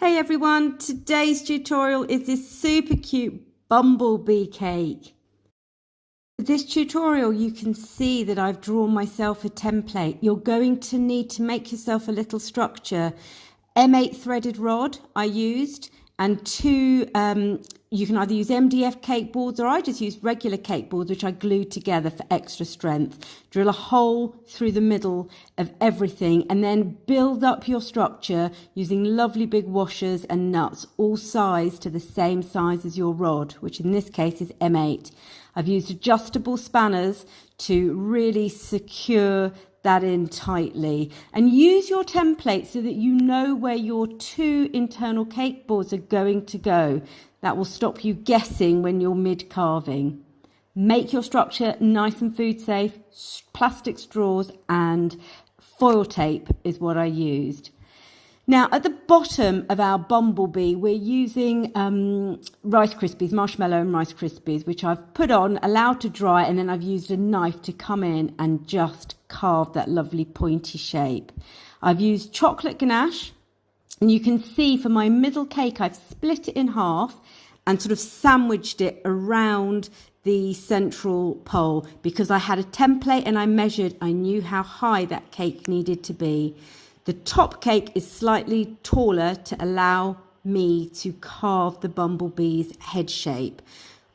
Hey everyone, today's tutorial is this super cute bumblebee cake. For this tutorial you can see that I've drawn myself a template. You're going to need to make yourself a little structure. M8 threaded rod I used, and two, you can either use MDF cake boards, or I just use regular cake boards which I glued together for extra strength. Drill a hole through the middle of everything and then build up your structure using lovely big washers and nuts, all sized to the same size as your rod, which in this case is M8. I've used adjustable spanners to really secure that in tightly, and use your template so that you know where your two internal cake boards are going to go. That will stop you guessing when you're mid carving. Make your structure nice and food safe. Plastic straws and foil tape is what I used. Now at the bottom of our bumblebee we're using Rice Krispies, marshmallow and Rice Krispies, which I've put on, allowed to dry, and then I've used a knife to come in and just carve that lovely pointy shape. I've used chocolate ganache, and you can see for my middle cake I've split it in half and sort of sandwiched it around the central pole, because I had a template and I measured, I knew how high that cake needed to be. The top cake is slightly taller to allow me to carve the bumblebee's head shape.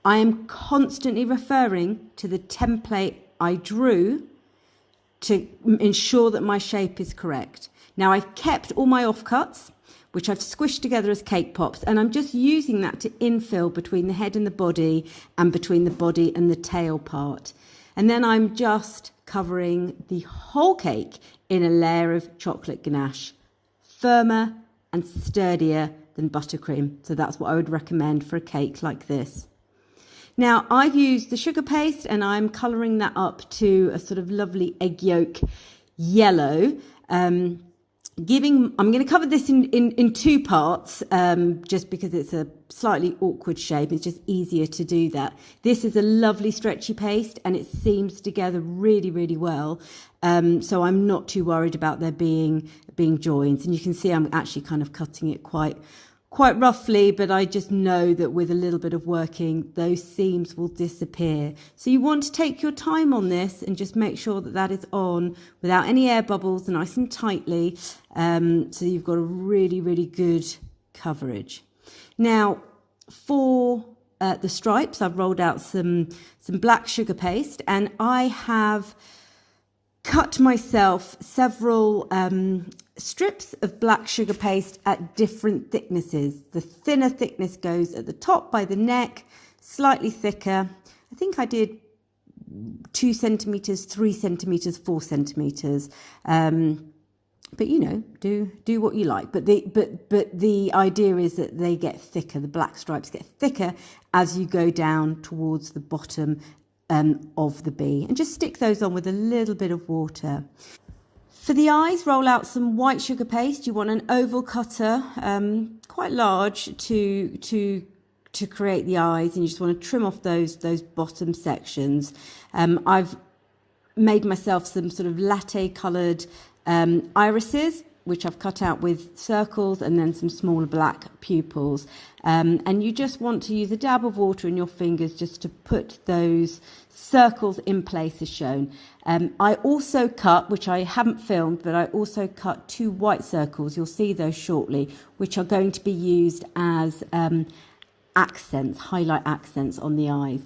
I am constantly referring to the template I drew to ensure that my shape is correct. Now I've kept all my offcuts, which I've squished together as cake pops, and I'm just using that to infill between the head and the body, and between the body and the tail part. And then I'm just covering the whole cake in a layer of chocolate ganache, firmer and sturdier than buttercream. So that's what I would recommend for a cake like this. Now I've used the sugar paste and I'm colouring that up to a sort of lovely egg yolk yellow. I'm going to cover this in two parts, just because it's a slightly awkward shape. It's just easier to do that. This is a lovely stretchy paste and it seams together really, really well. So I'm not too worried about there being joints. And you can see I'm actually kind of cutting it quite roughly, but I just know that with a little bit of working, those seams will disappear. So you want to take your time on this and just make sure that that is on without any air bubbles, nice and tightly, so you've got a really, really good coverage. Now, for the stripes, I've rolled out some black sugar paste, and I have cut myself several strips of black sugar paste at different thicknesses. The thinner thickness goes at the top by the neck, slightly thicker. I think I did 2 centimeters, 3 centimeters, 4 centimeters. But you know, do what you like. But the idea is that they get thicker. The black stripes get thicker as you go down towards the bottom of the bee, and just stick those on with a little bit of water. For the eyes, roll out some white sugar paste. You want an oval cutter, quite large, to create the eyes, and you just want to trim off those bottom sections. I've made myself some sort of latte coloured irises, which I've cut out with circles, and then some smaller black pupils. And you just want to use a dab of water in your fingers just to put those circles in place as shown. I also cut, which I haven't filmed, but I also cut 2 white circles. You'll see those shortly, which are going to be used as accents, highlight accents on the eyes.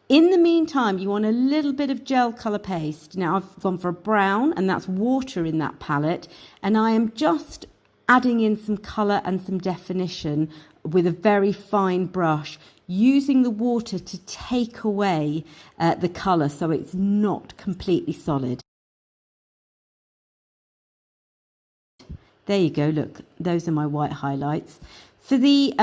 In the meantime, you want a little bit of gel colour paste. Now I've gone for a brown, and that's water in that palette, and I am just adding in some colour and some definition with a very fine brush, using the water to take away the colour so it's not completely solid. There you go, look, those are my white highlights. For the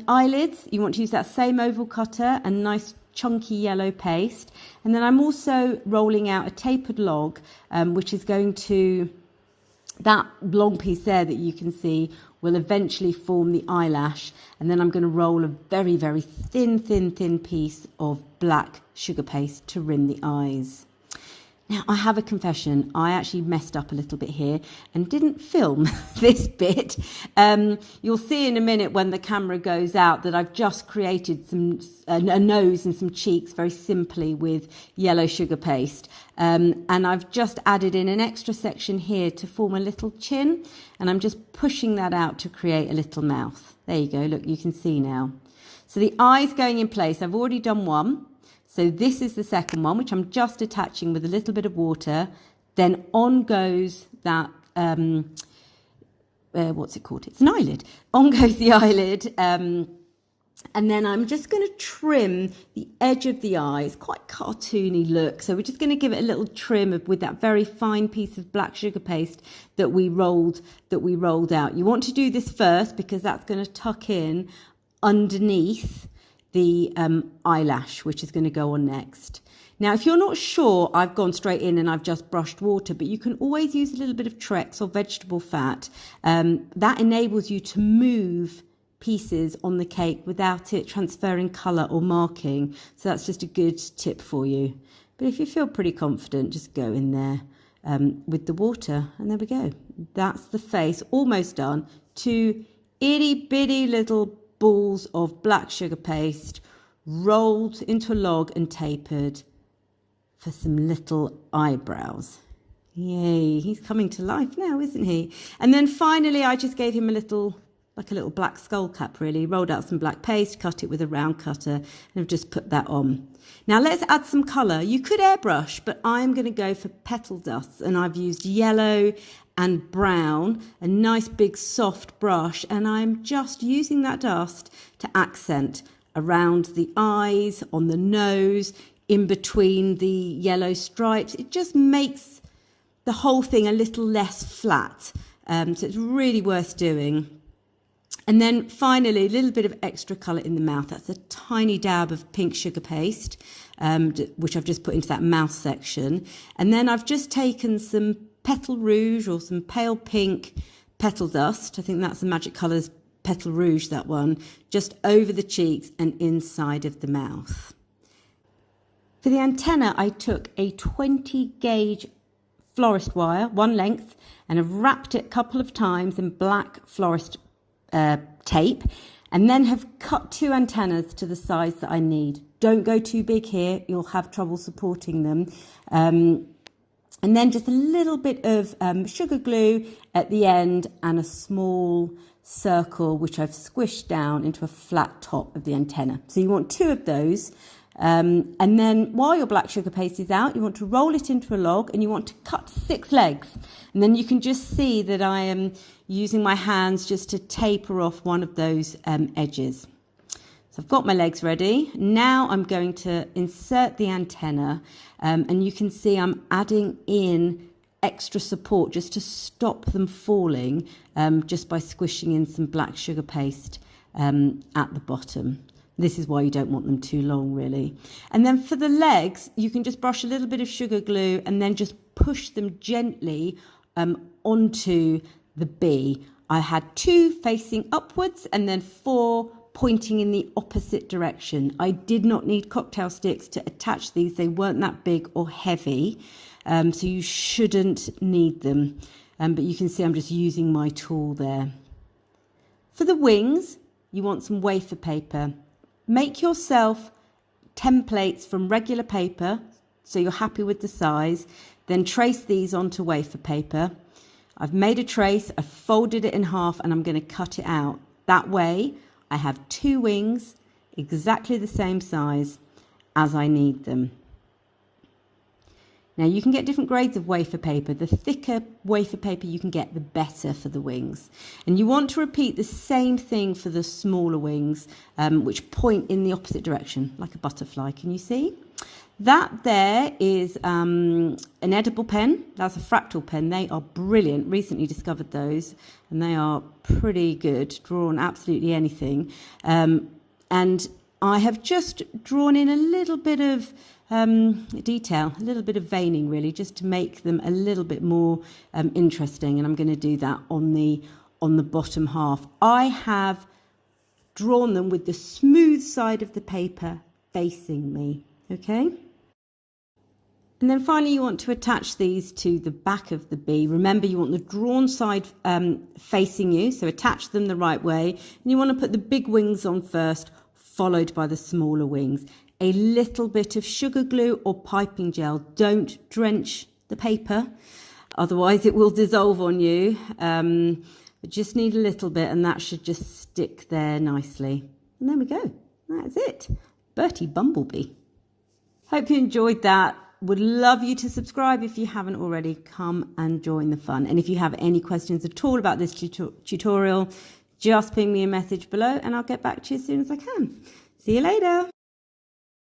eyelids, you want to use that same oval cutter and nice chunky yellow paste, and then I'm also rolling out a tapered log, which is going to, that long piece there that you can see will eventually form the eyelash, and then I'm going to roll a very, very thin piece of black sugar paste to rim the eyes. Now, I have a confession. I actually messed up a little bit here and didn't film this bit. You'll see in a minute when the camera goes out that I've just created a nose and some cheeks very simply with yellow sugar paste. And I've just added in an extra section here to form a little chin. And I'm just pushing that out to create a little mouth. There you go. Look, you can see now. So the eye's going in place. I've already done one. So this is the second one, which I'm just attaching with a little bit of water. Then on goes that, what's it called? It's an eyelid. On goes the eyelid. And then I'm just going to trim the edge of the eye. It's quite cartoony look. So we're just going to give it a little trim with that very fine piece of black sugar paste that we rolled out. You want to do this first because that's going to tuck in underneath the eyelash, which is going to go on next. Now, if you're not sure, I've gone straight in and I've just brushed water, but you can always use a little bit of Trex or vegetable fat. That enables you to move pieces on the cake without it transferring colour or marking. So that's just a good tip for you. But if you feel pretty confident, just go in there with the water. And there we go. That's the face, almost done. 2 itty bitty little balls of black sugar paste rolled into a log and tapered for some little eyebrows. Yay, he's coming to life now, isn't he? And then finally I just gave him a little black skull cap, really. Rolled out some black paste, cut it with a round cutter, and I've just put that on. Now let's add some colour. You could airbrush, but I'm going to go for petal dust, and I've used yellow and brown, a nice big soft brush, and I'm just using that dust to accent around the eyes, on the nose, in between the yellow stripes. It just makes the whole thing a little less flat, so it's really worth doing. And then finally, a little bit of extra colour in the mouth. That's a tiny dab of pink sugar paste, which I've just put into that mouth section. And then I've just taken some petal rouge or some pale pink petal dust. I think that's the Magic Colours petal rouge, that one, just over the cheeks and inside of the mouth. For the antenna, I took a 20 gauge florist wire, one length, and I've wrapped it a couple of times in black florist tape, and then have cut 2 antennas to the size that I need. Don't go too big here, you'll have trouble supporting them. And then just a little bit of sugar glue at the end and a small circle which I've squished down into a flat top of the antenna. So you want 2 of those. And then while your black sugar paste is out, you want to roll it into a log and you want to cut 6 legs. And then you can just see that I am using my hands just to taper off one of those edges. So I've got my legs ready. Now I'm going to insert the antenna, and you can see I'm adding in extra support just to stop them falling, just by squishing in some black sugar paste at the bottom. This is why you don't want them too long, really. And then for the legs, you can just brush a little bit of sugar glue and then just push them gently onto the bee. I had 2 facing upwards and then 4 pointing in the opposite direction. I did not need cocktail sticks to attach these. They weren't that big or heavy, so you shouldn't need them. But you can see I'm just using my tool there. For the wings, you want some wafer paper. Make yourself templates from regular paper, so you're happy with the size. Then trace these onto wafer paper. I've made a trace, I've folded it in half, and I'm going to cut it out. That way, I have 2 wings, exactly the same size as I need them. Now you can get different grades of wafer paper. The thicker wafer paper you can get, the better for the wings. And you want to repeat the same thing for the smaller wings, which point in the opposite direction, like a butterfly. Can you see? That there is an edible pen. That's a fractal pen. They are brilliant. Recently discovered those, and they are pretty good. Draw on absolutely anything. And I have just drawn in a little bit of detail, a little bit of veining, really, just to make them a little bit more interesting. And I'm going to do that on the bottom half. I have drawn them with the smooth side of the paper facing me. Okay. And then finally, you want to attach these to the back of the bee. Remember, you want the drawn side facing you, so attach them the right way. And you want to put the big wings on first, followed by the smaller wings. A little bit of sugar glue or piping gel. Don't drench the paper, otherwise it will dissolve on you. But just need a little bit, and that should just stick there nicely. And there we go. That's it. Bertie Bumblebee. Hope you enjoyed that. Would love you to subscribe if you haven't already. Come and join the fun. And if you have any questions at all about this tutorial, just ping me a message below and I'll get back to you as soon as I can. See you later.